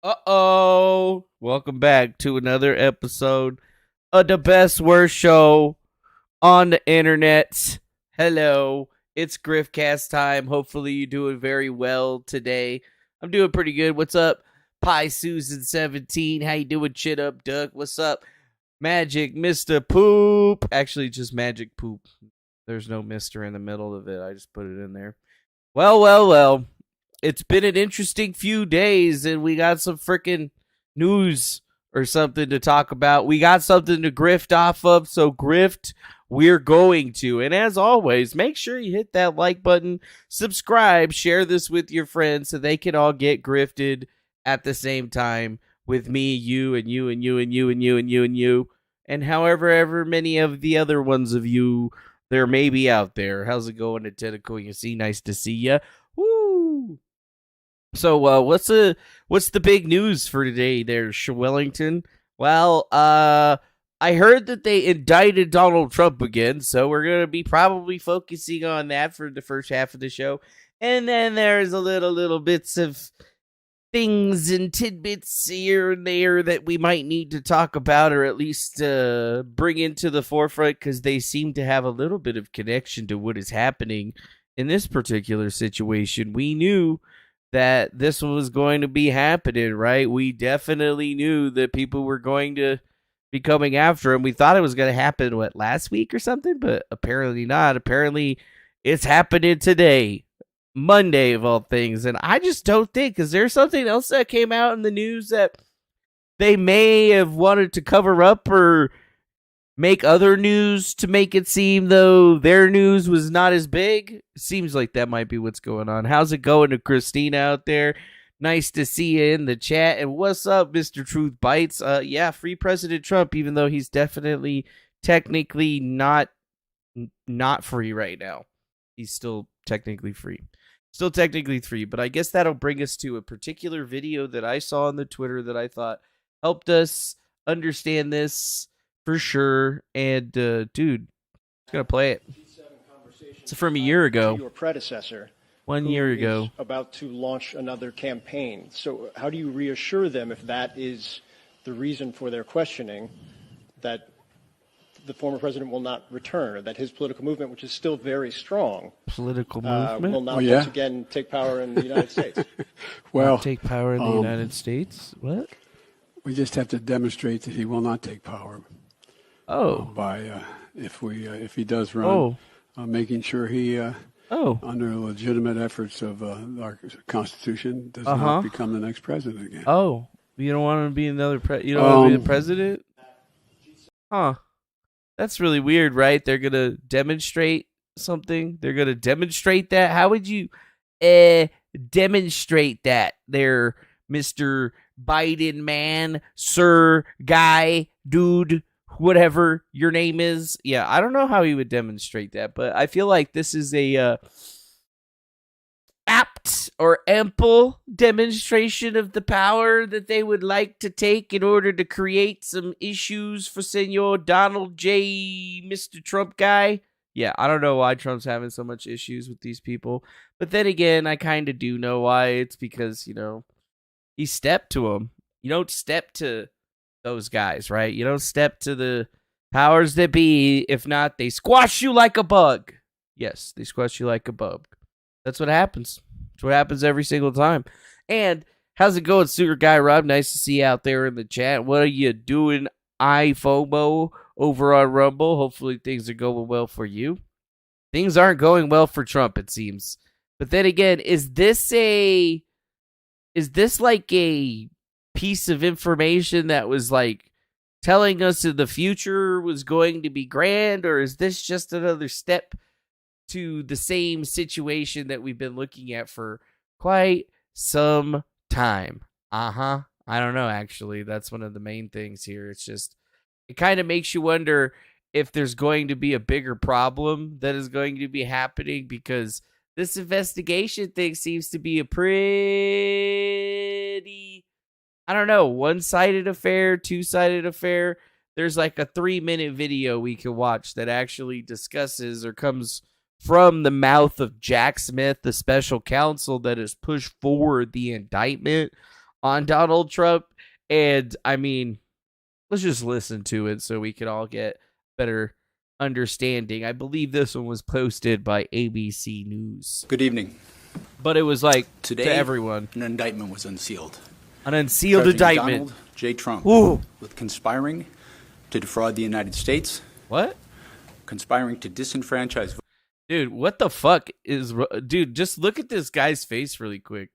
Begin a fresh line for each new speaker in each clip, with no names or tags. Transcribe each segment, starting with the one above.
Uh-oh. Welcome back to another episode of the best worst show on the internet. Hello. It's Griftcast time. Hopefully you're doing very well today. I'm doing pretty good. What's up? Pie Susan 17. How you doing, Chit Up Duck? What's up? Magic Mr. Poop. Actually, just Magic Poop. There's no Mr. in the middle of it. I just put it in there. Well. It's been an interesting few days, and we got some freaking news or something to talk about. We got something to grift off of, so grift we're going to. And as always, make sure you hit that like button, subscribe, share this with your friends so they can all get grifted at the same time with me, you, and you, and you, and you, and you, and you, and you, and however ever many of the other ones of you there may be out there. How's it going at Tentacle? You see, nice to see ya. Woo! So, what's the big news for today there, Shwellington? Well, I heard that they indicted Donald Trump again, so we're going to be probably focusing on that for the first half of the show. And then there's a little bits of things and tidbits here and there that we might need to talk about, or at least bring into the forefront, because they seem to have a little bit of connection to what is happening in this particular situation. We knew that this was going to be happening, right? We definitely knew that people were going to be coming after him. We thought it was going to happen, last week or something? But apparently not. Apparently it's happening today, Monday of all things. And I just don't think, because there's something else that came out in the news that they may have wanted to cover up or make other news to make it seem though their news was not as big. Seems like that might be what's going on. How's it going to Christina out there? Nice to see you in the chat. And what's up, Mr. Truth Bites? Yeah, free President Trump, even though he's definitely technically not free right now. He's still technically free. But I guess that'll bring us to a particular video that I saw on the Twitter that I thought helped us understand this for sure. And dude, I'm gonna play it. It's from a year ago.
Your predecessor,
1 year ago,
is about to launch another campaign. So how do you reassure them, if that is the reason for their questioning, that the former president will not return, or that his political movement, which is still very strong,
will
not once again take power in the United States?
Well,
take power in the United States? What?
We just have to demonstrate that he will not take power. By if he does run, making sure he under legitimate efforts of our Constitution does not become the next president again.
Oh, you don't want to be another you don't want to be the president? Huh. That's really weird, right? They're gonna demonstrate something. They're gonna demonstrate that. How would you demonstrate that there, Mr. Biden man, sir, guy, dude, whatever your name is? Yeah, I don't know how he would demonstrate that, but I feel like this is a apt or ample demonstration of the power that they would like to take in order to create some issues for Senor Donald J. Mr. Trump guy. Yeah, I don't know why Trump's having so much issues with these people, but then again, I kind of do know why. It's because, he stepped to them. You don't step to those guys, right? You don't step to the powers that be. If not, they squash you like a bug. Yes, they squash you like a bug. That's what happens. That's what happens every single time. And how's it going, Super Guy Rob? Nice to see you out there in the chat. What are you doing, iFomo, over on Rumble? Hopefully things are going well for you. Things aren't going well for Trump, it seems. But then again, is this like a piece of information that was like telling us that the future was going to be grand, or is this just another step to the same situation that we've been looking at for quite some time? I don't know, actually. That's one of the main things here. It's just, it kind of makes you wonder if there's going to be a bigger problem that is going to be happening, because this investigation thing seems to be a pretty, I don't know, one-sided affair, two-sided affair. There's like a 3-minute video we can watch that actually discusses or comes from the mouth of Jack Smith, the special counsel that has pushed forward the indictment on Donald Trump. And I mean, let's just listen to it so we can all get better understanding. I believe this one was posted by ABC News.
Good evening.
But it was like
today,
to everyone.
An indictment was unsealed.
An unsealed indictment.
Donald J. Trump
Ooh.
with conspiring to defraud the United States.
What?
Conspiring to disenfranchise.
Dude, what the fuck is... Dude, just look at this guy's face really quick.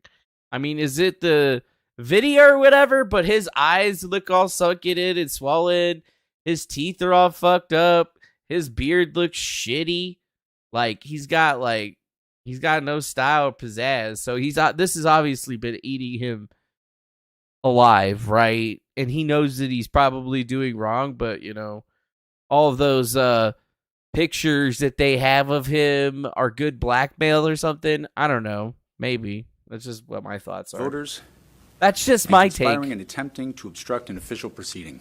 I mean, is it the video or whatever? But his eyes look all sunken in and swollen. His teeth are all fucked up. His beard looks shitty. Like, he's got no style or pizzazz. So this has obviously been eating him alive, right? And he knows that he's probably doing wrong, but, you know, all of those pictures that they have of him are good blackmail or something. I don't know. Maybe. That's just what my thoughts are.
Voters.
That's just my take.
Conspiring and attempting to obstruct an official proceeding.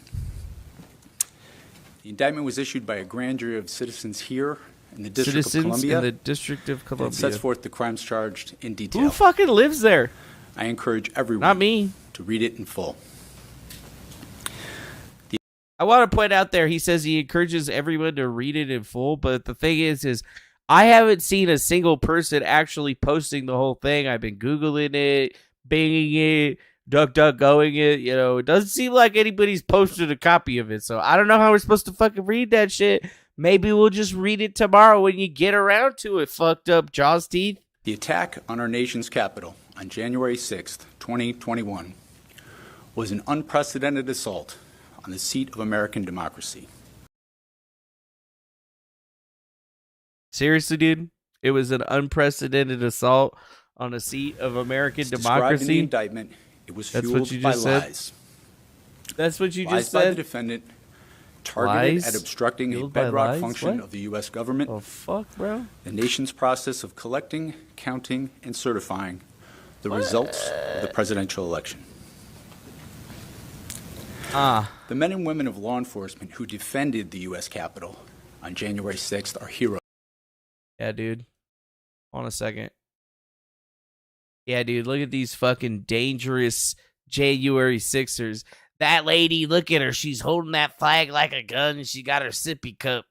The indictment was issued by a grand jury of citizens here in the District of Columbia.
In the District of Columbia.
It sets forth the crimes charged in detail.
Who fucking lives there?
I encourage everyone
Not me.
to read it in full.
I want to point out there, he says he encourages everyone to read it in full, but the thing is I haven't seen a single person actually posting the whole thing. I've been Googling it, binging it, DuckDuckGoing it. You know, it doesn't seem like anybody's posted a copy of it, so I don't know how we're supposed to fucking read that shit. Maybe we'll just read it tomorrow when you get around to it, fucked up Jaws teeth.
The attack on our nation's capital on January 6th, 2021 was an unprecedented assault on the seat of American democracy.
Seriously, dude? It was an unprecedented assault on a seat of American democracy?
Described in the indictment, it was fueled by lies.
That's what you
lies
just said?
by the defendant, targeted
Lies?
at obstructing a
Fueled by
bedrock
lies?
function
What?
of the U.S. government,
Oh, fuck, bro.
the nation's process of collecting, counting, and certifying the results of the presidential election. The men and women of law enforcement who defended the U.S. Capitol on January 6th are heroes.
Yeah, dude. Hold on a second. Yeah, dude, look at these fucking dangerous January 6ers. That lady, look at her. She's holding that flag like a gun, and she got her sippy cup.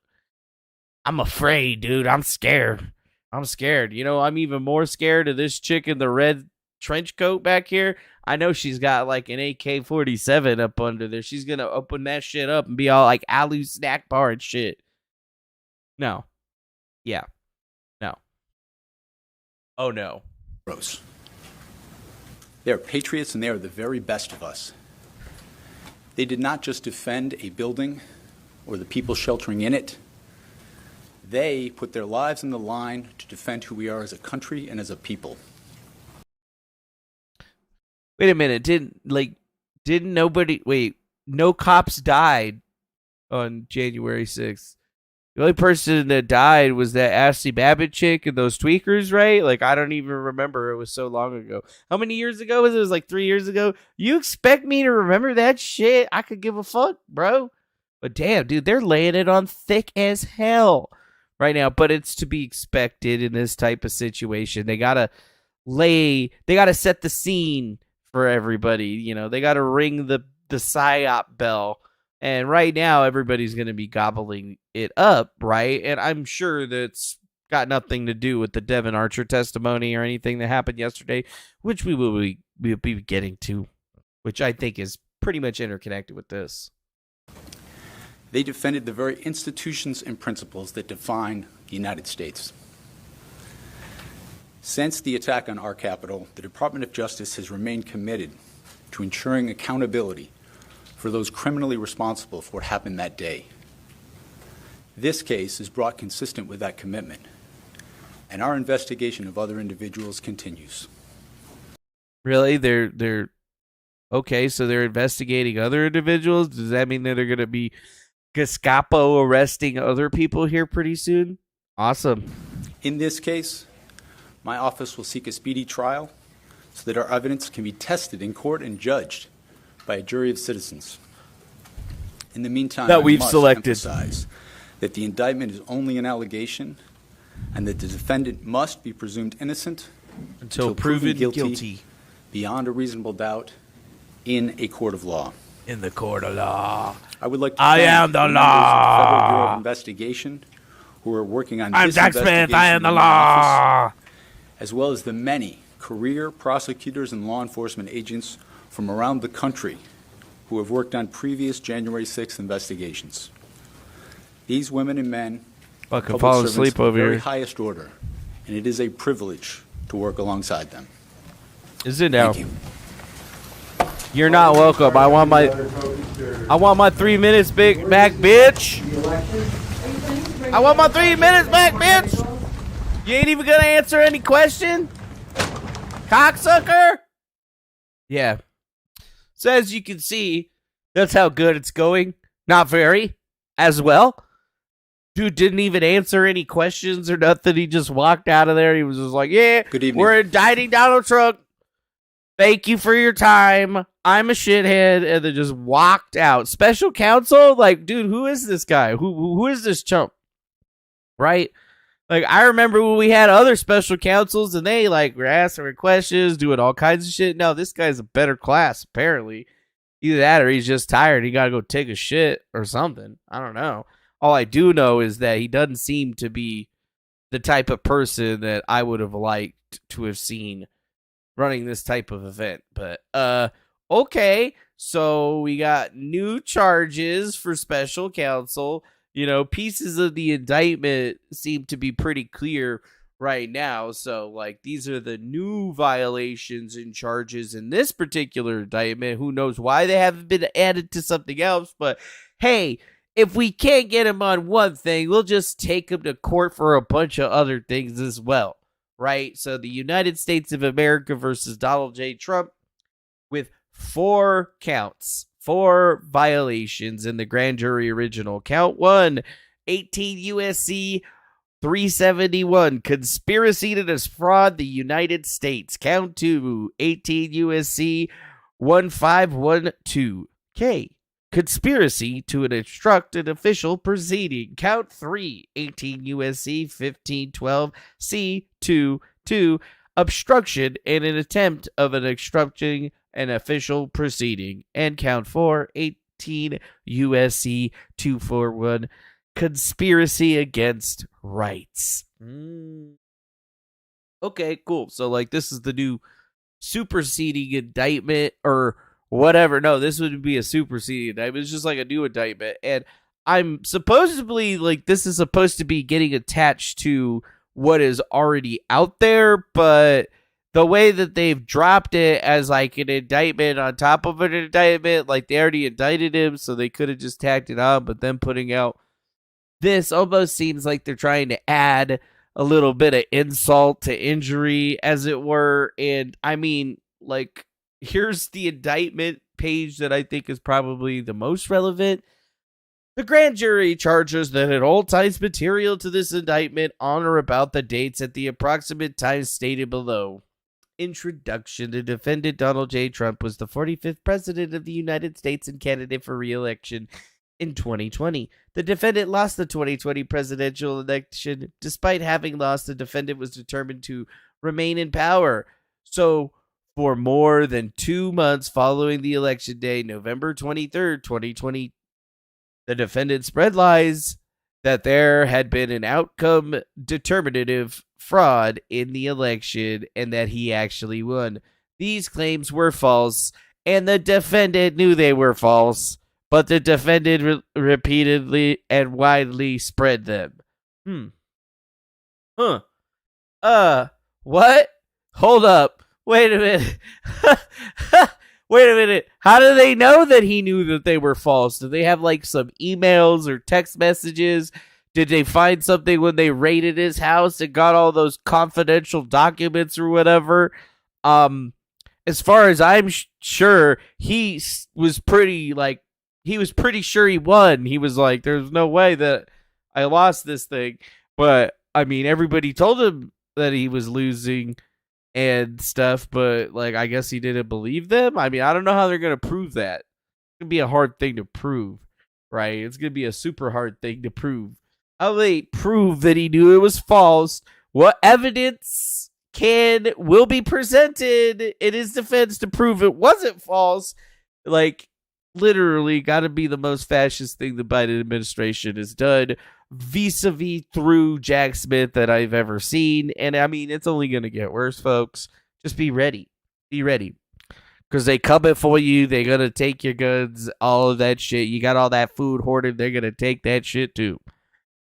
I'm afraid, dude. I'm scared. You know, I'm even more scared of this chick in the red trench coat back here. I know she's got like an AK-47 up under there. She's going to open that shit up and be all like Alu snack bar and shit. No. Yeah. No. Oh, no.
They are patriots and they are the very best of us. They did not just defend a building or the people sheltering in it. They put their lives on the line to defend who we are as a country and as a people.
Wait a minute. No cops died on January 6th. The only person that died was that Ashley Babbitt chick and those tweakers, right? Like, I don't even remember. It was so long ago. How many years ago was it? It was like 3 years ago. You expect me to remember that shit? I could give a fuck, bro. But damn, dude, they're laying it on thick as hell right now. But it's to be expected in this type of situation. They gotta set the scene for everybody. You know, they gotta ring the PSYOP bell. And right now, everybody's going to be gobbling it up, right? And I'm sure that's got nothing to do with the Devin Archer testimony or anything that happened yesterday, which we'll be getting to, which I think is pretty much interconnected with this.
They defended the very institutions and principles that define the United States. Since the attack on our capital, the Department of Justice has remained committed to ensuring accountability for those criminally responsible for what happened that day. This case is brought consistent with that commitment, and our investigation of other individuals continues.
Really? They're okay, so they're investigating other individuals? Does that mean that they're going to be Gestapo arresting other people here pretty soon? Awesome.
In this case, my office will seek a speedy trial so that our evidence can be tested in court and judged by a jury of citizens. In the meantime,
that we've selected,
emphasize that the indictment is only an allegation and that the defendant must be presumed innocent
until proven guilty
beyond a reasonable doubt in a court of law.
In the court of law.
I would like to
I
thank
am the
members of the Federal Bureau
law.
of Investigation who are working on
I'm
this
Jack Smith.
investigation
I am the
in my office,
law.
as well as the many career prosecutors and law enforcement agents from around the country who have worked on previous January 6th investigations. These women and men are
Fucking
public
falling
servants
asleep
of the
over
very
here.
highest order, and it is a privilege to work alongside them.
Is it now?
Thank you.
You're not welcome. I want my 3 minutes back, bitch. I want my 3 minutes back, bitch. You ain't even gonna answer any question, cocksucker. Yeah. So as you can see, that's how good it's going. Not very, as well. Dude didn't even answer any questions or nothing. He just walked out of there. He was just like, yeah,
Good evening.
we're indicting Donald Trump. Thank you for your time. I'm a shithead. And then just walked out. Special counsel? Like, dude, who is this guy? Who is this chump? Right? Like, I remember when we had other special counsels and they, like, were asking questions, doing all kinds of shit. No, this guy's a better class, apparently. Either that or he's just tired. He got to go take a shit or something. I don't know. All I do know is that he doesn't seem to be the type of person that I would have liked to have seen running this type of event. But, okay. So we got new charges for special counsel. You know, pieces of the indictment seem to be pretty clear right now. So, like, these are the new violations and charges in this particular indictment. Who knows why they haven't been added to something else. But, hey, if we can't get him on one thing, we'll just take him to court for a bunch of other things as well. Right? So, the United States of America versus Donald J. Trump with 4 counts. 4 violations in the grand jury original. Count 1, 18 U.S.C. 371, conspiracy to defraud the United States. Count 2, 18 U.S.C. 1512. K, conspiracy to obstruct an official proceeding. Count 3, 18 U.S.C. 1512. C2, obstruction in an attempt of an obstructing an official proceeding. And count 4, 18 U.S.C. 241, conspiracy against rights. Okay, cool. So, like, this is the new superseding indictment or whatever. No, this wouldn't be a superseding indictment. It's just like a new indictment. And I'm supposedly, like, this is supposed to be getting attached to what is already out there, but the way that they've dropped it as like an indictment on top of an indictment, like they already indicted him, so they could have just tacked it on, but then putting out this almost seems like they're trying to add a little bit of insult to injury, as it were. And I mean, like, here's the indictment page that I think is probably the most relevant. The grand jury charges that at all times material to this indictment on or about the dates at the approximate times stated below. Introduction. The defendant Donald J. Trump was the 45th president of the United States and candidate for re-election in 2020. The defendant lost the 2020 presidential election. Despite having lost, the defendant was determined to remain in power. So, for more than 2 months following the election day, November 23rd, 2020, the defendant spread lies that there had been an outcome determinative fraud in the election and that he actually won. These claims were false, and the defendant knew they were false, but the defendant repeatedly and widely spread them. What? Hold up. Wait a minute. Wait a minute. How do they know that he knew that they were false? Do they have like some emails or text messages? Did they find something when they raided his house and got all those confidential documents or whatever? As far as I'm sure, he was pretty sure he won. He was like, there's no way that I lost this thing. But I mean, everybody told him that he was losing and stuff, but like, I guess he didn't believe them. I mean, I don't know how they're going to prove that. It's going to be a hard thing to prove, right? It's going to be a super hard thing to prove. How do they prove that he knew it was false? What evidence will be presented in his defense to prove it wasn't false? Like, literally got to be the most fascist thing the Biden administration has done vis-a-vis through Jack Smith that I've ever seen. And I mean, it's only going to get worse, folks. Just be ready. Be ready. Because they coming for you. They're going to take your guns, all of that shit. You got all that food hoarded. They're going to take that shit too.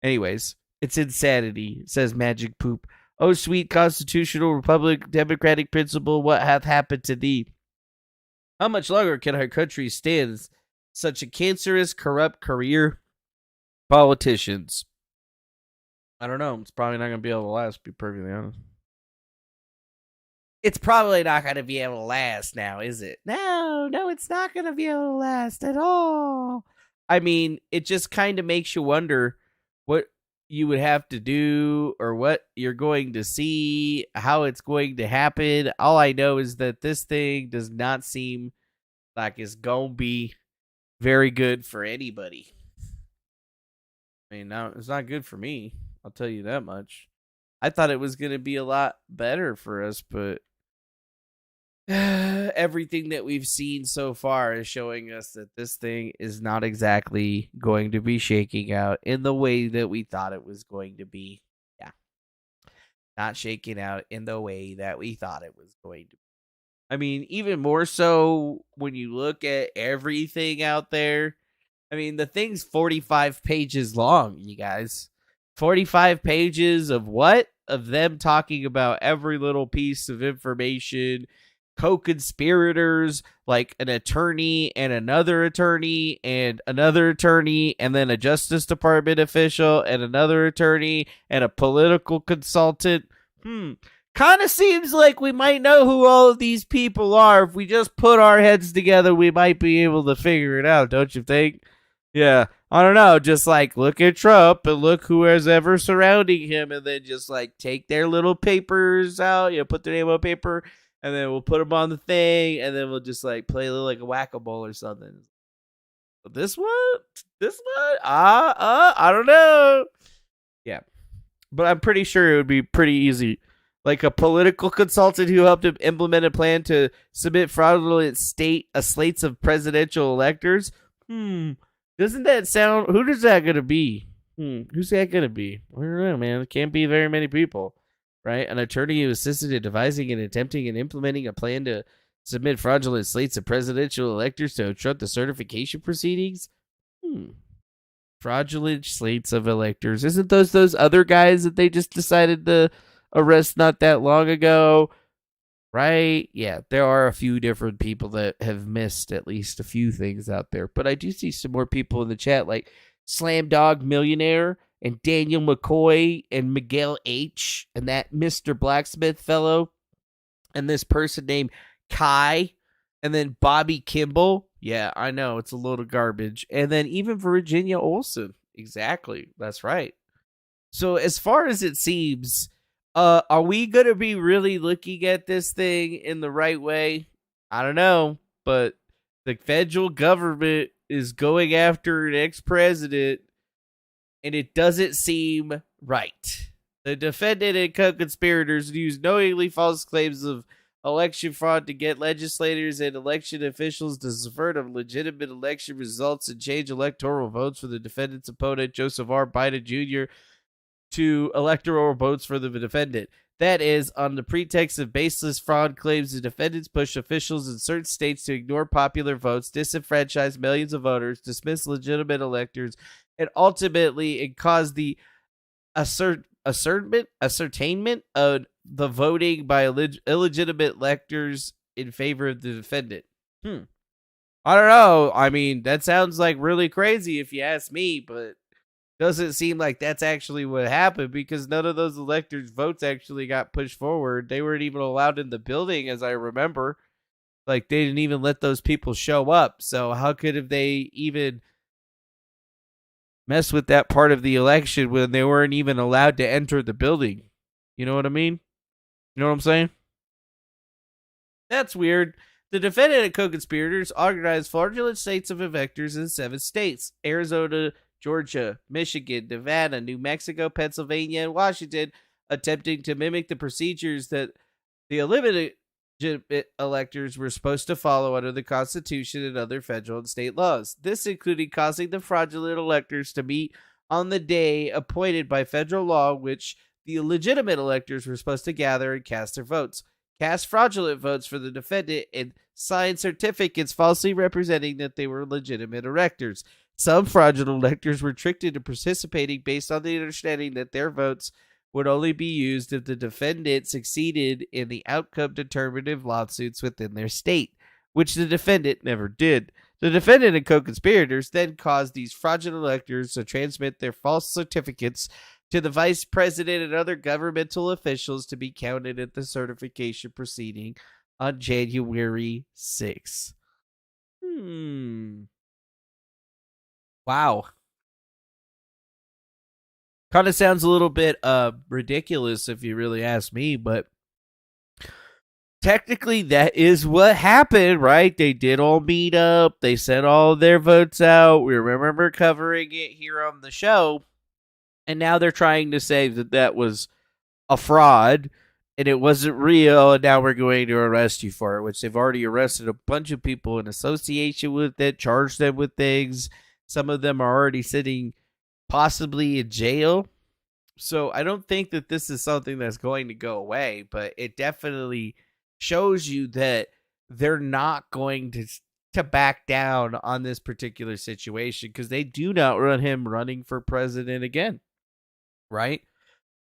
Anyways, it's insanity, says Magic Poop. Oh, sweet constitutional republic, democratic principle, what hath happened to thee? How much longer can our country stand such a cancerous, corrupt career? Politicians. I don't know. It's probably not going to be able to last, to be perfectly honest. It's probably not going to be able to last now, is it? No, it's not going to be able to last at all. I mean, it just kind of makes you wonder what you would have to do or what you're going to see, how it's going to happen. All I know is that this thing does not seem like it's going to be very good for anybody. I mean, no, it's not good for me. I'll tell you that much. I thought it was going to be a lot better for us, but everything that we've seen so far is showing us that this thing is not exactly going to be shaking out in the way that we thought it was going to be. Yeah. Not shaking out in the way that we thought it was going to be. I mean, even more so when you look at everything out there. I mean, the thing's 45 pages long, you guys. 45 pages of what? Of them talking about every little piece of information, co-conspirators, like an attorney and another attorney and another attorney, and then a Justice Department official and another attorney and a political consultant. Kind of seems like we might know who all of these people are. If we just put our heads together, we might be able to figure it out, don't you think? Yeah, I don't know. Just like look at Trump and look who is ever surrounding him, and then just like take their little papers out, put their name on paper, and then we'll put them on the thing, and then we'll just like play a little like a whack-a-mole or something. This one? I don't know. Yeah, but I'm pretty sure it would be pretty easy. Like a political consultant who helped him implement a plan to submit fraudulent slates of presidential electors. Doesn't that sound... Who is that going to be? Who's that going to be? I don't know, man. It can't be very many people, right? An attorney who assisted in devising and attempting and implementing a plan to submit fraudulent slates of presidential electors to obstruct the certification proceedings? Fraudulent slates of electors. Isn't those other guys that they just decided to arrest not that long ago? Right? Yeah, there are a few different people that have missed at least a few things out there. But I do see some more people in the chat like Slam Dog Millionaire and Daniel McCoy and Miguel H. and that Mr. Blacksmith fellow and this person named Kai and then Bobby Kimball. Yeah, I know. It's a load of garbage. And then even Virginia Olsen. Exactly. That's right. So as far as it seems... are we going to be really looking at this thing in the right way? I don't know, but the federal government is going after an ex-president, and it doesn't seem right. The defendant and co-conspirators used knowingly false claims of election fraud to get legislators and election officials to subvert of legitimate election results and change electoral votes for the defendant's opponent, Joseph R. Biden Jr., to electoral votes for the defendant. That is, on the pretext of baseless fraud claims, the defendants push officials in certain states to ignore popular votes, disenfranchise millions of voters, dismiss legitimate electors, and ultimately cause the ascertainment of the voting by illegitimate electors in favor of the defendant. I don't know. I mean, that sounds like really crazy if you ask me, but doesn't seem like that's actually what happened because none of those electors' votes actually got pushed forward. They weren't even allowed in the building, as I remember. Like, they didn't even let those people show up. So how could have they even mess with that part of the election when they weren't even allowed to enter the building? You know what I mean? You know what I'm saying? That's weird. The defendant and co-conspirators organized fraudulent slates of electors in 7 states: Arizona, Georgia, Michigan, Nevada, New Mexico, Pennsylvania, and Washington, attempting to mimic the procedures that the legitimate electors were supposed to follow under the Constitution and other federal and state laws. This included causing the fraudulent electors to meet on the day appointed by federal law, which the legitimate electors were supposed to gather and cast their votes, cast fraudulent votes for the defendant, and sign certificates falsely representing that they were legitimate electors. Some fraudulent electors were tricked into participating based on the understanding that their votes would only be used if the defendant succeeded in the outcome determinative lawsuits within their state, which the defendant never did. The defendant and co-conspirators then caused these fraudulent electors to transmit their false certificates to the vice president and other governmental officials to be counted at the certification proceeding on January 6th. Wow. Kind of sounds a little bit ridiculous if you really ask me, but technically that is what happened, right? They did all meet up. They sent all their votes out. We remember covering it here on the show. And now they're trying to say that that was a fraud and it wasn't real, and now we're going to arrest you for it, which they've already arrested a bunch of people in association with it, charged them with things. Some of them are already sitting possibly in jail. So I don't think that this is something that's going to go away, but it definitely shows you that they're not going to back down on this particular situation, because they do not want him running for president again, right?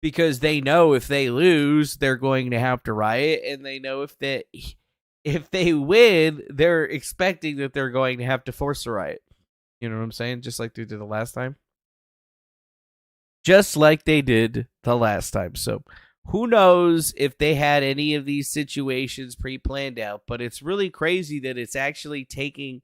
Because they know if they lose, they're going to have to riot, and they know if they win, they're expecting that they're going to have to force a riot. You know what I'm saying? Just like they did the last time. Just like they did the last time. So who knows if they had any of these situations pre-planned out, but it's really crazy that it's actually taking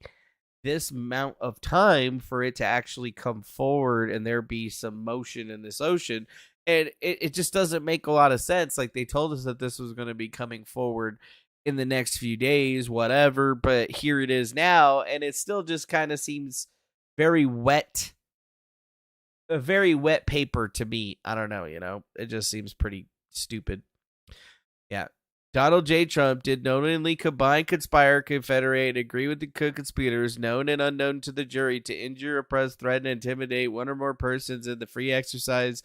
this amount of time for it to actually come forward and there be some motion in this ocean. And it just doesn't make a lot of sense. Like, they told us that this was going to be coming forward in the next few days, whatever, but here it is now, and it still just kind of seems very wet. A very wet paper to me. I don't know, it just seems pretty stupid. Yeah. Donald J. Trump did knowingly combine, conspire, confederate, agree with the co-conspirators, known and unknown to the jury, to injure, oppress, threaten, and intimidate one or more persons in the free exercise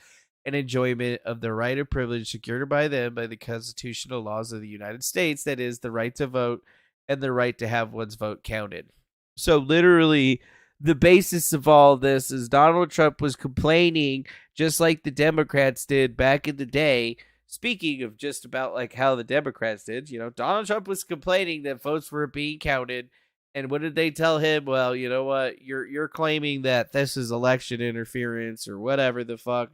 and enjoyment of the right or privilege secured by them by the constitutional laws of the United States, that is, the right to vote and the right to have one's vote counted. So literally, the basis of all this is Donald Trump was complaining, just like the Democrats did back in the day. Speaking of just about like how the Democrats did, Donald Trump was complaining that votes were being counted. And what did they tell him? Well, you know what? You're claiming that this is election interference or whatever the fuck.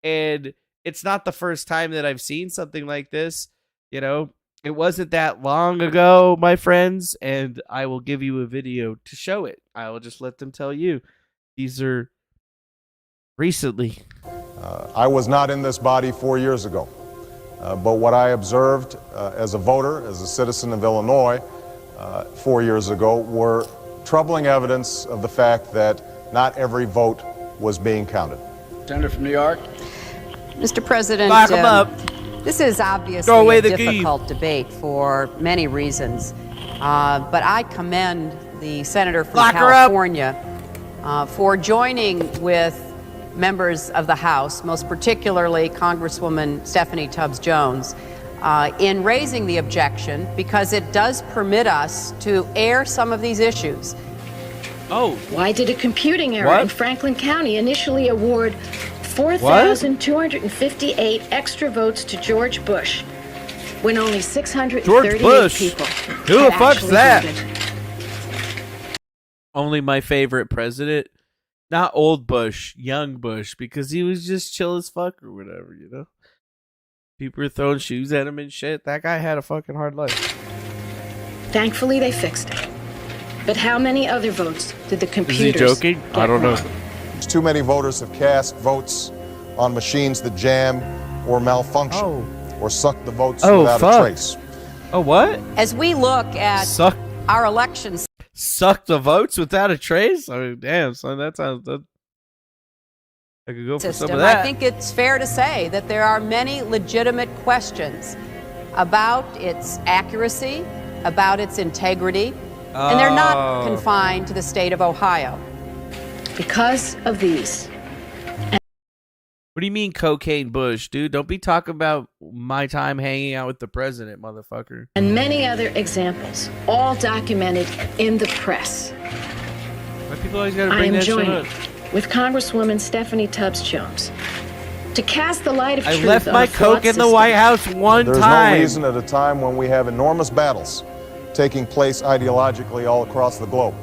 And it's not the first time that I've seen something like this. It wasn't that long ago, my friends, and I will give you a video to show it. I will just let them tell you. These are recently.
I was not in this body 4 years ago, but what I observed as a voter, as a citizen of Illinois 4 years ago, were troubling evidence of the fact that not every vote was being counted.
Senator from New York.
Mr. President,
lock him up.
This is obviously a difficult debate for many reasons, but I commend the senator from California for joining with members of the House, most particularly Congresswoman Stephanie Tubbs Jones, in raising the objection, because it does permit us to air some of these issues.
Oh. Why did a computing error in Franklin County initially award 4,258 extra votes to George Bush when only 638 people
Who the fuck's that? Voted? Only my favorite president. Not old Bush, young Bush, because he was just chill as fuck or whatever, People were throwing shoes at him and shit. That guy had a fucking hard life.
Thankfully, they fixed it. But how many other votes did the computers
Is he joking? I don't know.
Too many voters have cast votes on machines that jam or malfunction or suck the votes without a trace.
Oh, what?
As we look at our elections,
suck the votes without a trace? I mean, damn, son, that sounds. I could go for some of that.
I think it's fair to say that there are many legitimate questions about its accuracy, about its integrity, and they're not confined to the state of Ohio.
Because of these.
What do you mean cocaine bush, dude? Don't be talking about my time hanging out with the president, motherfucker.
And many other examples, all documented in the press.
Why people always gotta bring that shit up?
I am joining with Congresswoman Stephanie Tubbs Jones to cast the light of truth.
I left my coke in the White House one time.
There's no reason at a time when we have enormous battles taking place ideologically all across the globe,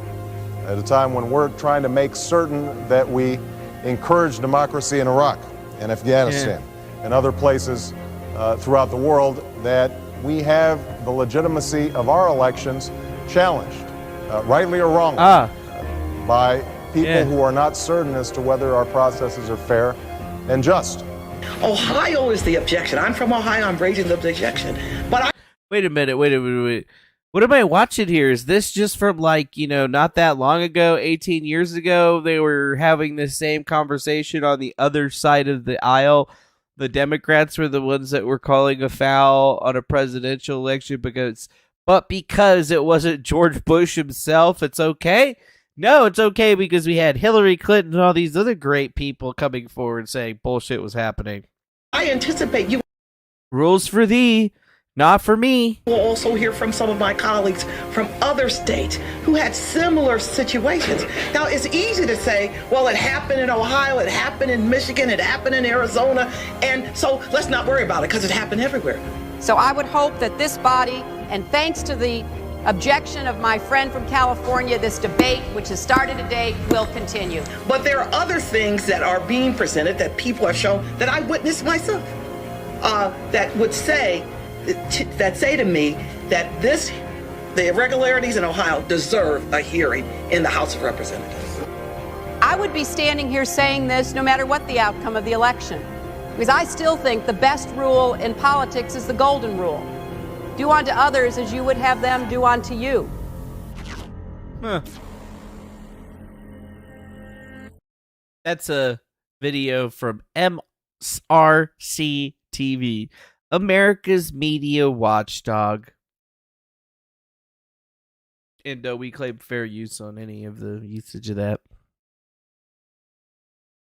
at a time when we're trying to make certain that we encourage democracy in Iraq and Afghanistan and other places throughout the world, that we have the legitimacy of our elections challenged, rightly or wrongly, by people who are not certain as to whether our processes are fair and just.
Ohio is the objection. I'm from Ohio. I'm raising the objection. But
Wait a minute. What am I watching here? Is this just from, like, not that long ago, 18 years ago? They were having the same conversation on the other side of the aisle. The Democrats were the ones that were calling a foul on a presidential election because it wasn't George Bush himself, it's okay? No, it's okay because we had Hillary Clinton and all these other great people coming forward saying bullshit was happening.
I anticipate you.
Rules for thee, not for me.
We'll also hear from some of my colleagues from other states who had similar situations. Now, it's easy to say, well, it happened in Ohio, it happened in Michigan, it happened in Arizona, and so let's not worry about it because it happened everywhere.
So I would hope that this body, and thanks to the objection of my friend from California, this debate, which has started today, will continue.
But there are other things that are being presented that people have shown that I witnessed myself, that would say to me that the irregularities in Ohio deserve a hearing in the House of Representatives.
I would be standing here saying this no matter what the outcome of the election, because I still think the best rule in politics is the golden rule. Do unto others as you would have them do unto you.
That's a video from MRC TV, America's media watchdog. And we claim fair use on any of the usage of that.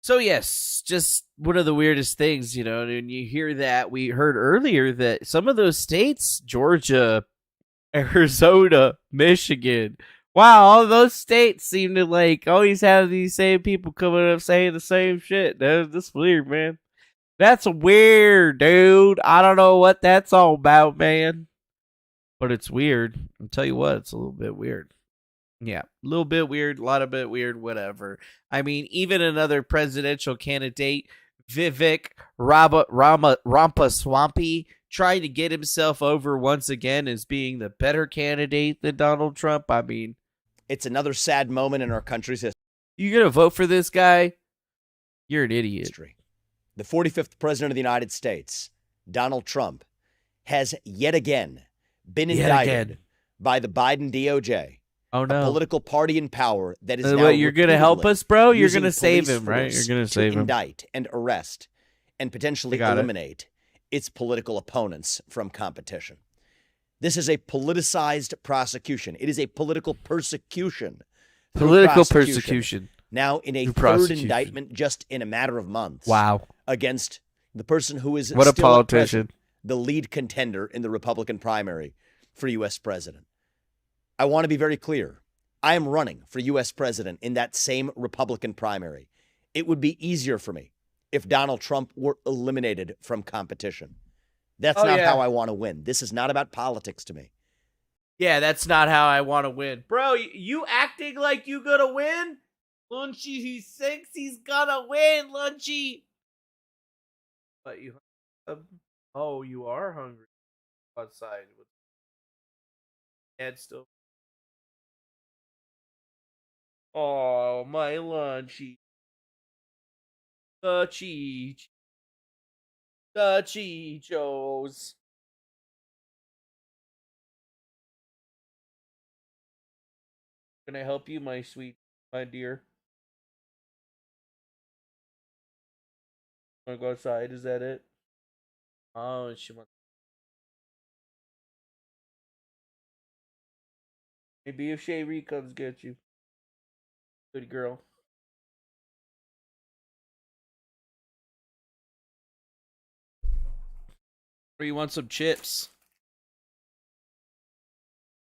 So yes, just one of the weirdest things, and you hear that. We heard earlier that some of those states, Georgia, Arizona, Michigan, wow, all those states seem to always have these same people coming up saying the same shit. That's weird, man. That's weird, dude. I don't know what that's all about, man. But it's weird. I'll tell you what, it's a little bit weird. Yeah, a little bit weird, a lot of bit weird, whatever. I mean, even another presidential candidate, Vivek Ramaswamy, trying to get himself over once again as being the better candidate than Donald Trump. I mean,
it's another sad moment in our country's history.
You gonna vote for this guy? You're an idiot.
The 45th president of the United States, Donald Trump, has yet again been indicted by the Biden DOJ.
Oh no!
A political party in power that is now.
What, you're gonna help us, bro? You're gonna save him, right? You're gonna save him.
Indict and arrest, and potentially eliminate its political opponents from competition. This is a politicized prosecution. It is a political persecution.
Political persecution.
Now in a third indictment, just in a matter of months.
Wow!
Against the person who is
what a politician,
the lead contender in the Republican primary for U.S. president. I want to be very clear. I am running for U.S. president in that same Republican primary. It would be easier for me if Donald Trump were eliminated from competition. That's not how I want to win. This is not about politics to me.
Yeah, that's not how I want to win. Bro, you acting like you gonna win? Lunchy, he thinks he's gonna win, Lunchy. But you are hungry outside. Dad still. Oh, my Lunchy. The Cheechos. Can I help you, my dear? Wanna go outside? Is that it? Oh, she wants. Maybe if Shay comes get you. Good girl. Or you want some chips?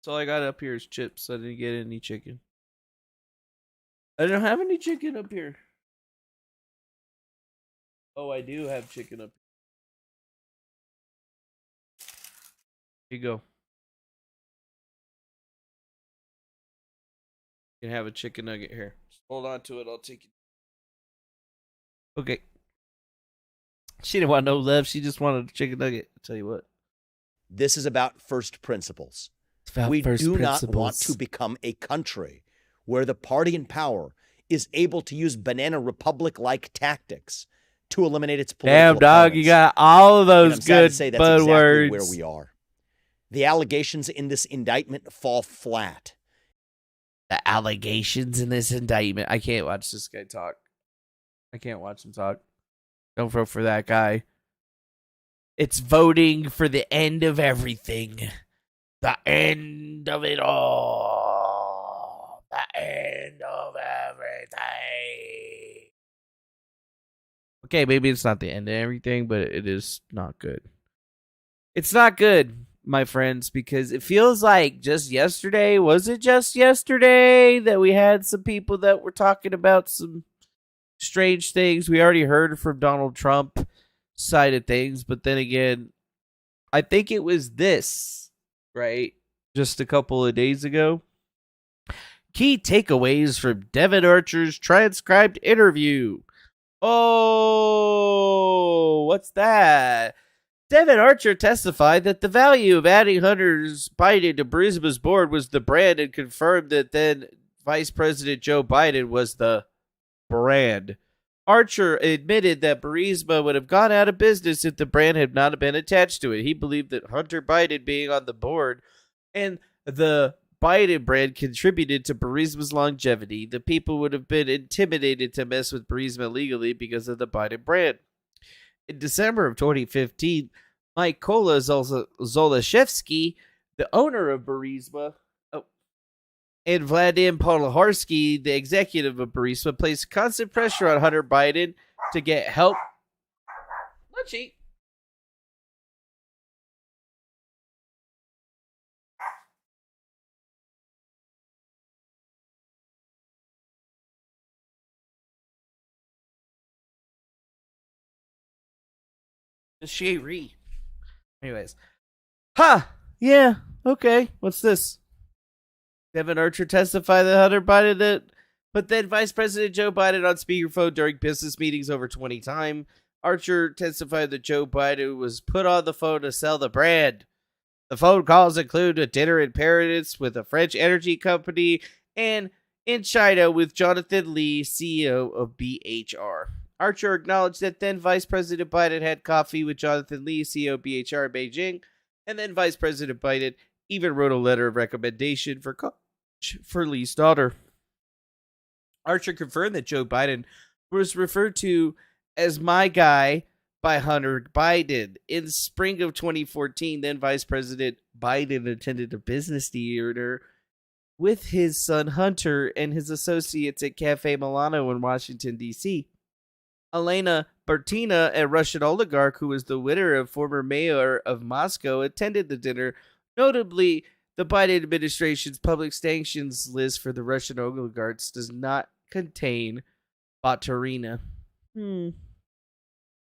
That's all I got up here is chips. I didn't get any chicken. I don't have any chicken up here. Oh, I do have chicken up here. Here you go. You can have a chicken nugget here. Just hold on to it. I'll take it. Okay. She didn't want no love. She just wanted a chicken nugget. I'll tell you what.
This is about first principles. We do not want to become a country where the party in power is able to use banana republic-like tactics to eliminate its political
Damn, dog,
opponents.
you got all of those
I'm sad
good
to say that's
bud
exactly
words.
where we are. The allegations in this indictment fall flat.
The allegations in this indictment. I can't watch this guy talk. I can't watch him talk. Don't vote for that guy. It's voting for the end of everything. The end of it all. The end of everything. Okay, maybe it's not the end of everything, but it is not good. It's not good, my friends, because it feels like just yesterday, was it just yesterday that we had some people that were talking about some strange things? We already heard from Donald Trump side of things, but then again, I think it was this, right? Just a couple of days ago. Key takeaways from Devin Archer's transcribed interview. Oh, what's that? Devin Archer testified that the value of adding Hunter Biden to Burisma's board was the brand and confirmed that then Vice President Joe Biden was the brand. Archer admitted that Burisma would have gone out of business if the brand had not been attached to it. He believed that Hunter Biden being on the board and the Biden brand contributed to Burisma's longevity. The people would have been intimidated to mess with Burisma legally because of the Biden brand. In December of 2015, Mike Kola Zolashevsky, the owner of Burisma, and Vladimir Podlaharsky, the executive of Burisma, placed constant pressure on Hunter Biden to get help. Not cheap. Sherry. Anyways. Yeah. Okay. What's this? Devin Archer testified that Hunter Biden but then Vice President Joe Biden on speakerphone during business meetings over 20 times. Archer testified that Joe Biden was put on the phone to sell the brand. The phone calls include a dinner in Paris with a French energy company and in China with Jonathan Lee, CEO of BHR. Archer acknowledged that then Vice President Biden had coffee with Jonathan Lee, CEO of BHR in Beijing, and then Vice President Biden even wrote a letter of recommendation for Lee's daughter. Archer confirmed that Joe Biden was referred to as my guy by Hunter Biden. In spring of 2014, then Vice President Biden attended a business dinner with his son Hunter and his associates at Cafe Milano in Washington, D.C. Elena Bertina, a Russian oligarch who was the winner of former mayor of Moscow, attended the dinner. Notably, the Biden administration's public sanctions list for the Russian oligarchs does not contain Baturina.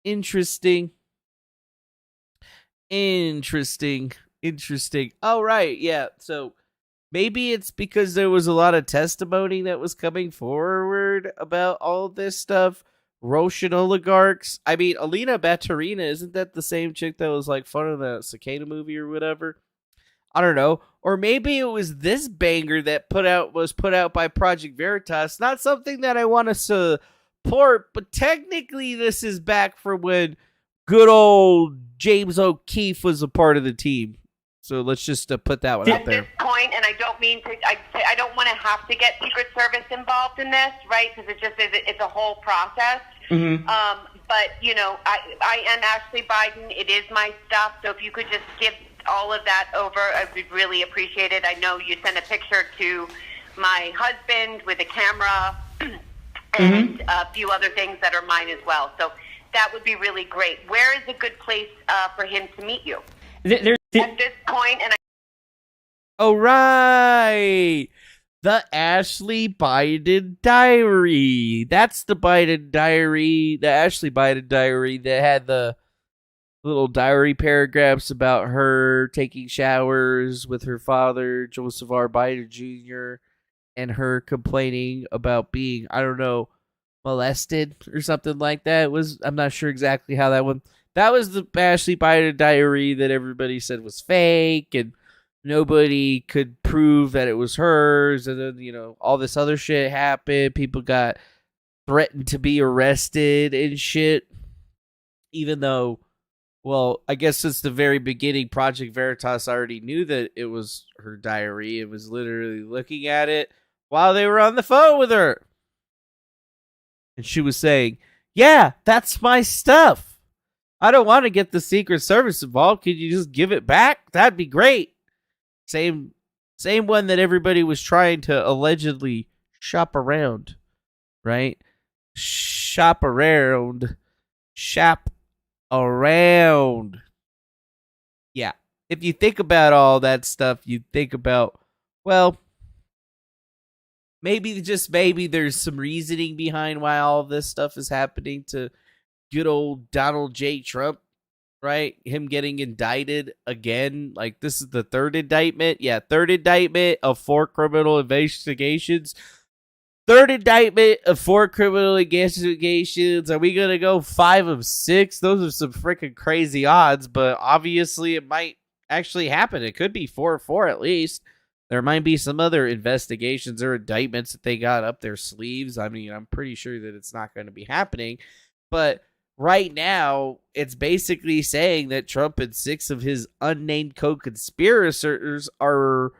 Interesting. Oh, right. Yeah. So maybe it's because there was a lot of testimony that was coming forward about all this stuff. Russian oligarchs. I mean, Alina Baturina, isn't that the same chick that was like fun in the Cicada movie or whatever? I don't know. Or maybe it was this banger that was put out by Project Veritas. Not something that I want to support, but technically this is back from when good old James O'Keefe was a part of the team. So let's just put that one out there.
At this point, and I don't mean to, I don't want to have to get Secret Service involved in this, right? Because it's a whole process.
Mm-hmm.
But, you know, I am Ashley Biden. It is my stuff. So if you could just give all of that over. I would really appreciate it. I know you sent a picture to my husband with a camera and a few other things that are mine as well. So that would be really great. Where is a good place for him to meet you? At this point, and
all right. The Ashley Biden diary. That's the Biden diary, the Ashley Biden diary that had the little diary paragraphs about her taking showers with her father, Joseph R. Biden Jr., and her complaining about being, I don't know, molested or something like that. I'm not sure exactly how that one. That was the Ashley Biden diary that everybody said was fake, and nobody could prove that it was hers. And then, all this other shit happened. People got threatened to be arrested and shit. Even though, well, I guess since the very beginning, Project Veritas already knew that it was her diary. It was literally looking at it while they were on the phone with her. And she was saying, yeah, that's my stuff. I don't want to get the Secret Service involved. Could you just give it back? That'd be great. Same one that everybody was trying to allegedly shop around, right? Shop around. Yeah. If you think about all that stuff, you think about, well, maybe there's some reasoning behind why all of this stuff is happening to good old Donald J. Trump, right? Him getting indicted again. Like, this is the third indictment. Yeah, third indictment of 4 criminal investigations. Third indictment of 4 criminal investigations. Are we going to go 5 of 6? Those are some freaking crazy odds, but obviously it might actually happen. It could be 4 of 4 at least. There might be some other investigations or indictments that they got up their sleeves. I mean, I'm pretty sure that it's not going to be happening. But right now, it's basically saying that Trump and 6 of his unnamed co-conspirators are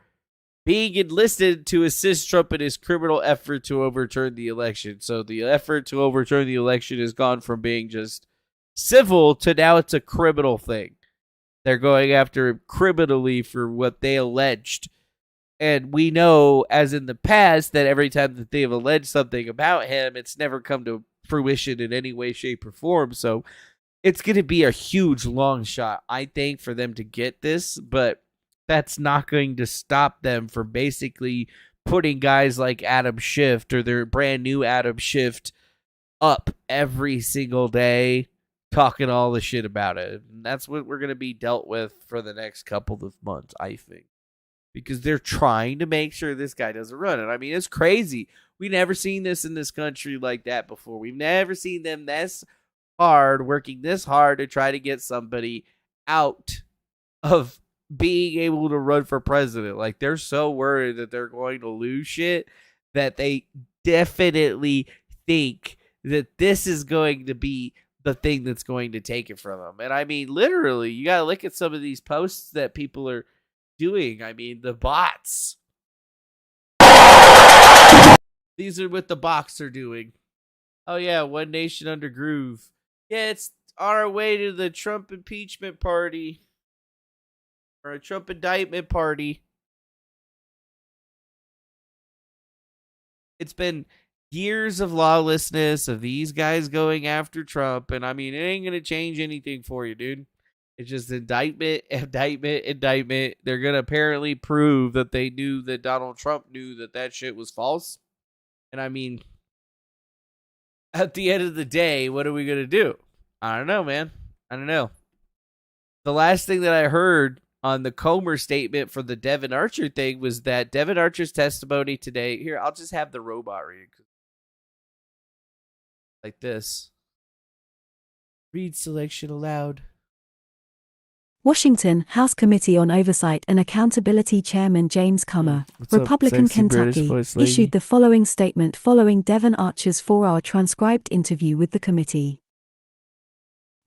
being enlisted to assist Trump in his criminal effort to overturn the election. So the effort to overturn the election has gone from being just civil to now it's a criminal thing. They're going after him criminally for what they alleged. And we know, as in the past, that every time that they have alleged something about him, it's never come to fruition in any way, shape, or form. So it's going to be a huge long shot, I think, for them to get this. But that's not going to stop them from basically putting guys like Adam Schiff or their brand new Adam Schiff up every single day, talking all the shit about it. And that's what we're going to be dealt with for the next couple of months, I think. Because they're trying to make sure this guy doesn't run it. I mean, it's crazy. We've never seen this in this country like that before. We've never seen them working this hard to try to get somebody out of being able to run for president. Like, they're so worried that they're going to lose shit that they definitely think that this is going to be the thing that's going to take it from them. And I mean, literally, you got to look at some of these posts that people are doing. I mean, the bots. These are what the bots are doing. Oh yeah, One Nation Under Groove. Yeah, it's on our way to the Trump impeachment party. Or a Trump indictment party. It's been years of lawlessness, of these guys going after Trump. And I mean, it ain't going to change anything for you, dude. It's just indictment. They're going to apparently prove that they knew that Donald Trump knew that shit was false. And I mean, at the end of the day, what are we going to do? I don't know, man. I don't know. The last thing that I heard on the Comer statement for the Devin Archer thing was that Devin Archer's testimony today. Here, I'll just have the robot read. Like this. Read selection aloud.
Washington, House Committee on Oversight and Accountability Chairman James Comer, Republican, Kentucky, issued the following statement following Devin Archer's 4-hour transcribed interview with the committee.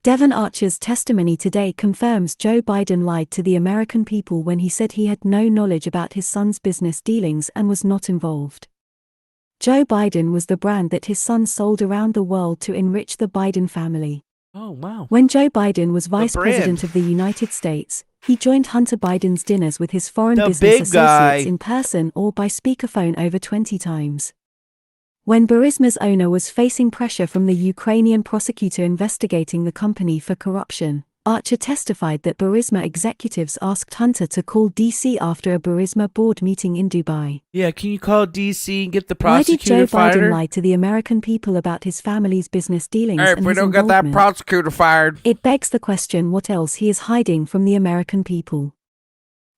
Devin Archer's testimony today confirms Joe Biden lied to the American people when he said he had no knowledge about his son's business dealings and was not involved. Joe Biden was the brand that his son sold around the world to enrich the Biden family.
Oh, wow.
When Joe Biden was vice president of the United States, he joined Hunter Biden's dinners with his foreign business associates in person or by speakerphone over 20 times. When Burisma's owner was facing pressure from the Ukrainian prosecutor investigating the company for corruption, Archer testified that Burisma executives asked Hunter to call D.C. after a Burisma board meeting in Dubai.
Yeah, can you call D.C. and get the prosecutor
fired? Why did Joe Biden
fired?
lie to the American people about his family's business dealings and
If we
his
don't get that
involvement?
prosecutor fired.
It begs the question what else he is hiding from the American people.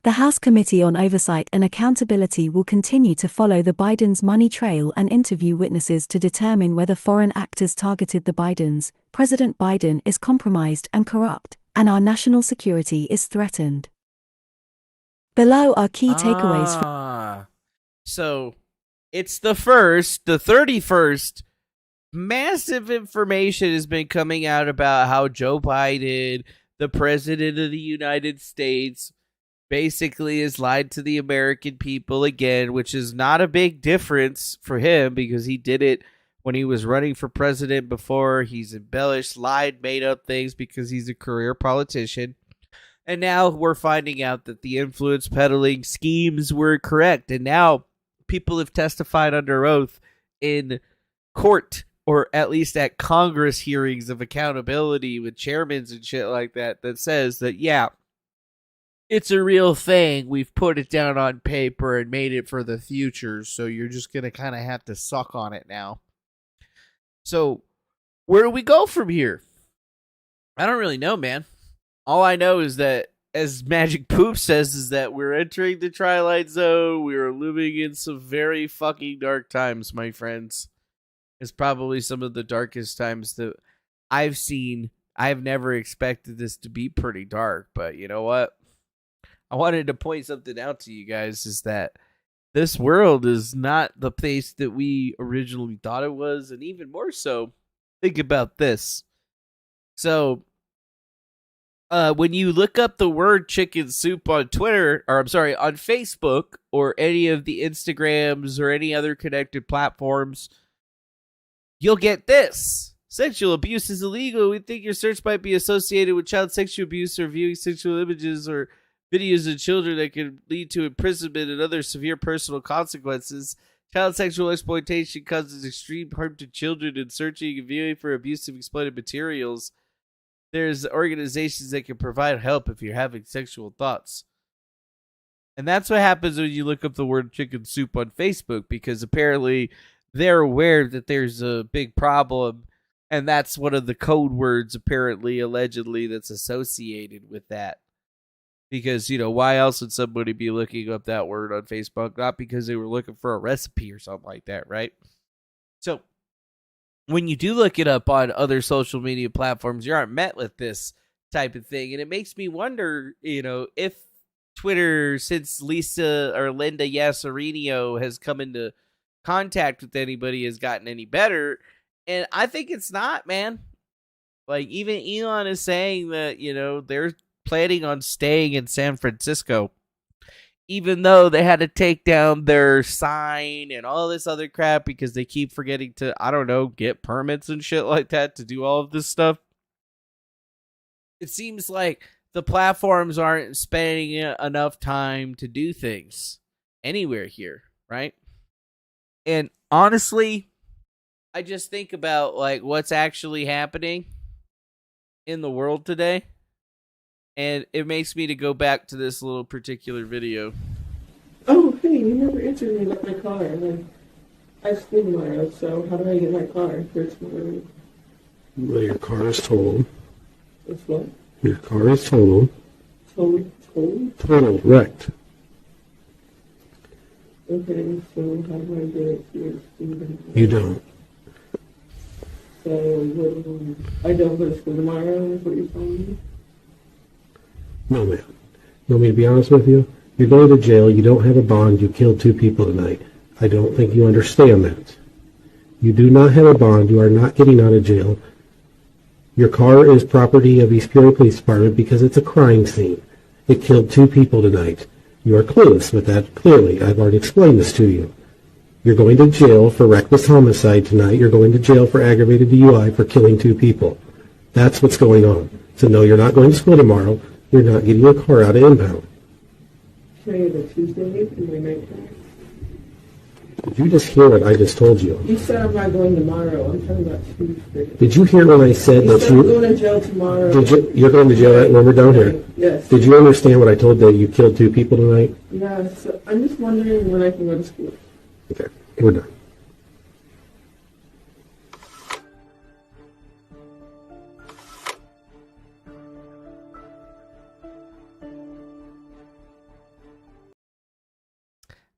The House Committee on Oversight and Accountability will continue to follow the Biden's money trail and interview witnesses to determine whether foreign actors targeted the Bidens. President Biden is compromised and corrupt, and our national security is threatened. Below are key takeaways from.
So, it's the 31st, massive information has been coming out about how Joe Biden, the President of the United States, basically has lied to the American people again, which is not a big difference for him because he did it when he was running for president before. He's embellished, lied, made up things because he's a career politician. And now we're finding out that the influence peddling schemes were correct. And now people have testified under oath in court, or at least at Congress hearings of accountability with chairmen and shit like that, that says that, yeah, it's a real thing. We've put it down on paper and made it for the future, so you're just going to kind of have to suck on it now. So, where do we go from here? I don't really know, man. All I know is that, as Magic Poop says, is that we're entering the Twilight Zone. We are living in some very fucking dark times, my friends. It's probably some of the darkest times that I've seen. I've never expected this to be pretty dark, but you know what? I wanted to point something out to you guys, is that this world is not the place that we originally thought it was, and even more so, think about this. So, when you look up the word chicken soup on Twitter, or I'm sorry, on Facebook, or any of the Instagrams, or any other connected platforms, you'll get this. Sexual abuse is illegal. We think your search might be associated with child sexual abuse or viewing sexual images or videos of children that could lead to imprisonment and other severe personal consequences. Child sexual exploitation causes extreme harm to children, and searching and viewing for abusive exploited materials. There's organizations that can provide help if you're having sexual thoughts. And that's what happens when you look up the word chicken soup on Facebook, because apparently they're aware that there's a big problem, and that's one of the code words, apparently, allegedly, that's associated with that. Because, you know, why else would somebody be looking up that word on Facebook? Not because they were looking for a recipe or something like that, right? So, when you do look it up on other social media platforms, you aren't met with this type of thing. And it makes me wonder, you know, if Twitter, since Linda Yassarinio has come into contact with anybody, has gotten any better. And I think it's not, man. Like, even Elon is saying that, you know, they're planning on staying in San Francisco, even though they had to take down their sign and all this other crap because they keep forgetting to, I don't know, get permits and shit like that to do all of this stuff. It seems like the platforms aren't spending enough time to do things anywhere here, right? And honestly, I just think about like what's actually happening in the world today. And it makes me to go back to this little particular video.
Oh, hey, you never answered me about my car. And I school tomorrow, so how do I get my car for tomorrow?
Well, your car is totaled.
What's what?
Your car is totaled.
Totaled?
Totaled, wrecked.
Okay, so how do I get it here?
You don't.
So, I don't go to school tomorrow, is what you're telling me?
No, ma'am. You want me to be honest with you? You're going to jail. You don't have a bond. You killed 2 people tonight. I don't think you understand that. You do not have a bond. You are not getting out of jail. Your car is property of East Peoria Police Department because it's a crime scene. It killed 2 people tonight. You are clueless with that, clearly. I've already explained this to you. You're going to jail for reckless homicide tonight. You're going to jail for aggravated DUI for killing 2 people. That's what's going on. So no, you're not going to school tomorrow. You're not getting your car out of impound.
Can I get a Tuesday and my night car?
Did you just hear what I just told you?
You said I'm not going tomorrow. I'm talking about Tuesday.
Did you hear when I said that
I'm going to jail tomorrow.
You're going to jail when we're done here?
Yes.
Did you understand what I told that you killed 2 people tonight?
Yeah, so I'm just wondering when I can go to school.
Okay, we're done.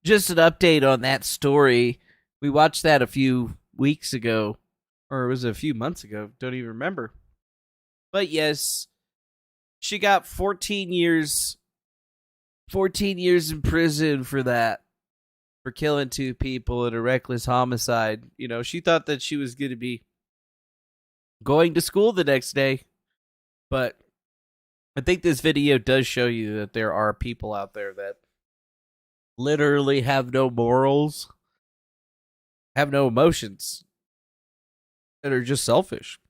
Just an update on that story. We watched that a few weeks ago, or was it a few months ago? Don't even remember. But yes, she got 14 years in prison for that, for killing 2 people in a reckless homicide. You know, she thought that she was going to be going to school the next day, but I think this video does show you that there are people out there that literally have no morals, have no emotions, that are just selfish.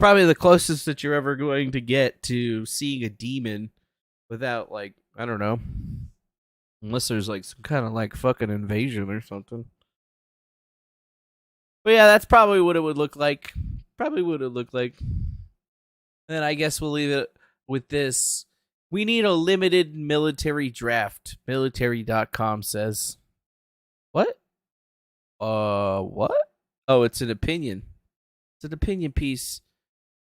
Probably the closest that you're ever going to get to seeing a demon without, like, I don't know, unless there's like some kind of like fucking invasion or something. But yeah, that's probably what it would look like. And I guess we'll leave it with this. We need a limited military draft. Military.com says. What? What? Oh, it's an opinion. It's an opinion piece.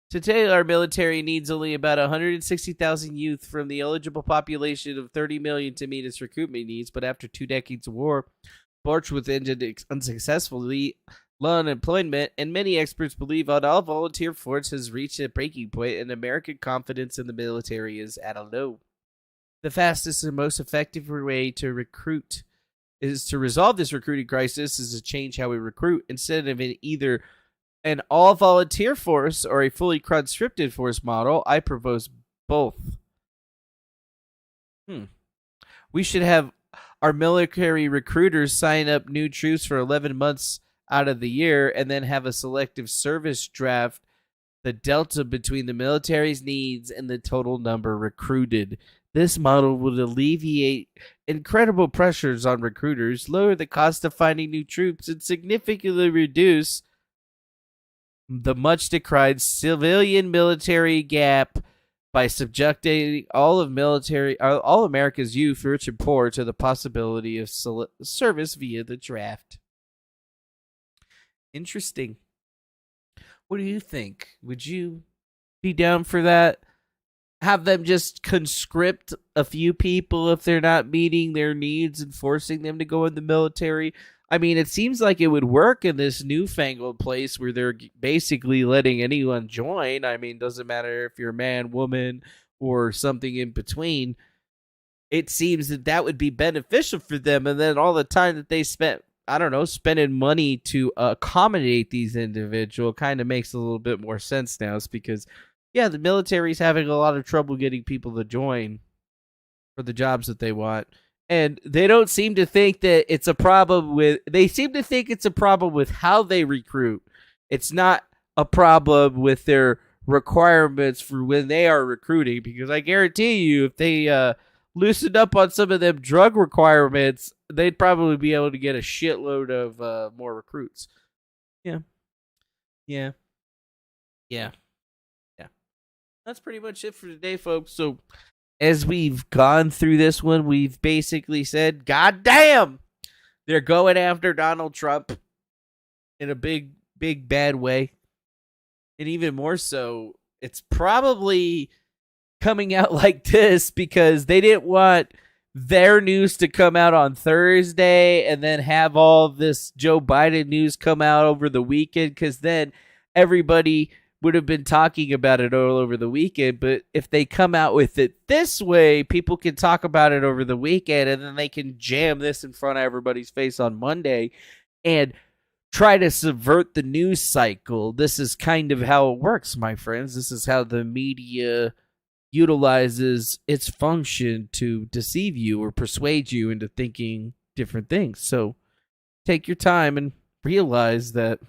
Today, our military needs only about 160,000 youth from the eligible population of 30 million to meet its recruitment needs. But after 2 decades of war, marched with ended unsuccessfully, low unemployment, and many experts believe that all volunteer force has reached a breaking point, and American confidence in the military is at a low. The fastest and most effective way to recruit is to resolve this recruiting crisis is to change how we recruit. Instead of either an all-volunteer force or a fully conscripted force model, I propose both. We should have our military recruiters sign up new troops for 11 months out of the year and then have a selective service draft the delta between the military's needs and the total number recruited. This model would alleviate incredible pressures on recruiters, lower the cost of finding new troops, and significantly reduce the much decried civilian military gap by subjecting all America's youth, rich and poor, to the possibility of service via the draft. Interesting. What do you think? Would you be down for that? Have them just conscript a few people if they're not meeting their needs and forcing them to go in the military? I mean, it seems like it would work in this newfangled place where they're basically letting anyone join. I mean, doesn't matter if you're a man, woman, or something in between. It seems that would be beneficial for them. And then all the time that they spent, I don't know, spending money to accommodate these individuals kind of makes a little bit more sense now. It's because, yeah, the military's having a lot of trouble getting people to join for the jobs that they want. And they don't seem to think that it's a problem with, they seem to think it's a problem with how they recruit. It's not a problem with their requirements for when they are recruiting, because I guarantee you if they loosened up on some of them drug requirements, they'd probably be able to get a shitload of more recruits. Yeah. That's pretty much it for today, folks. So as we've gone through this one, we've basically said, God damn, they're going after Donald Trump in a big, big, bad way. And even more so, it's probably coming out like this because they didn't want their news to come out on Thursday and then have all this Joe Biden news come out over the weekend, because then everybody would have been talking about it all over the weekend. But if they come out with it this way, people can talk about it over the weekend, and then they can jam this in front of everybody's face on Monday and try to subvert the news cycle. This is kind of how it works, my friends. This is how the media utilizes its function to deceive you or persuade you into thinking different things. So take your time and realize that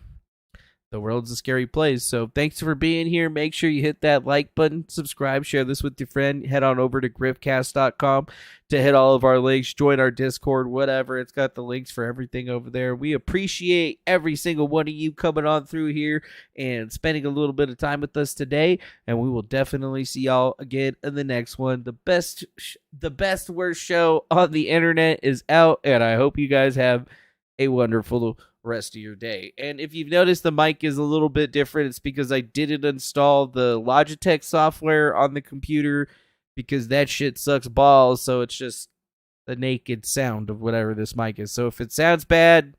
the world's a scary place. So thanks for being here. Make sure you hit that like button, subscribe, share this with your friend. Head on over to griftcast.com to hit all of our links, join our Discord, whatever. It's got the links for everything over there. We appreciate every single one of you coming on through here and spending a little bit of time with us today. And we will definitely see y'all again in the next one. The best worst show on the internet is out, and I hope you guys have a wonderful rest of your day. And if you've noticed the mic is a little bit different, it's because I didn't install the Logitech software on the computer because that shit sucks balls. So it's just the naked sound of whatever this mic is. So if it sounds bad,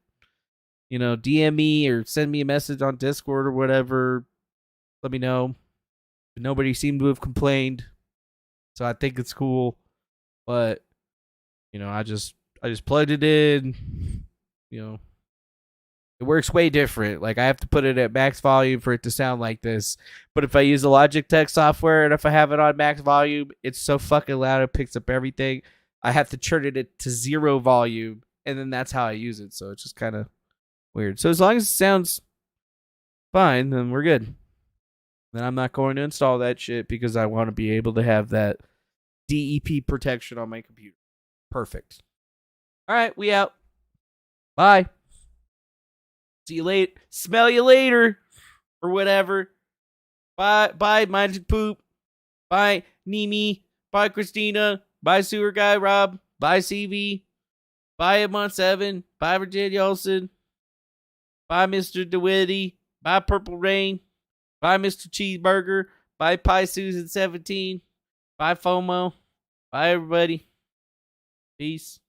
DM me or send me a message on Discord or whatever. Let me know. Nobody seemed to have complained, so I think it's cool. But I just plugged it in. It works way different. Like, I have to put it at max volume for it to sound like this. But if I use the Logitech software and if I have it on max volume, it's so fucking loud it picks up everything. I have to turn it to 0 volume, and then that's how I use it. So it's just kind of weird. So as long as it sounds fine, then we're good. Then I'm not going to install that shit because I want to be able to have that DEP protection on my computer. Perfect. All right, we out. Bye. See you later. Smell you later. Or whatever. Bye. Bye, Magic Poop. Bye, Nimi. Bye, Christina. Bye, Sewer Guy Rob. Bye, CV. Bye, Emon7. Bye, Virginia Olsen. Bye, Mr. DeWitty. Bye, Purple Rain. Bye, Mr. Cheeseburger. Bye, Pie Susan 17. Bye, FOMO. Bye, everybody. Peace.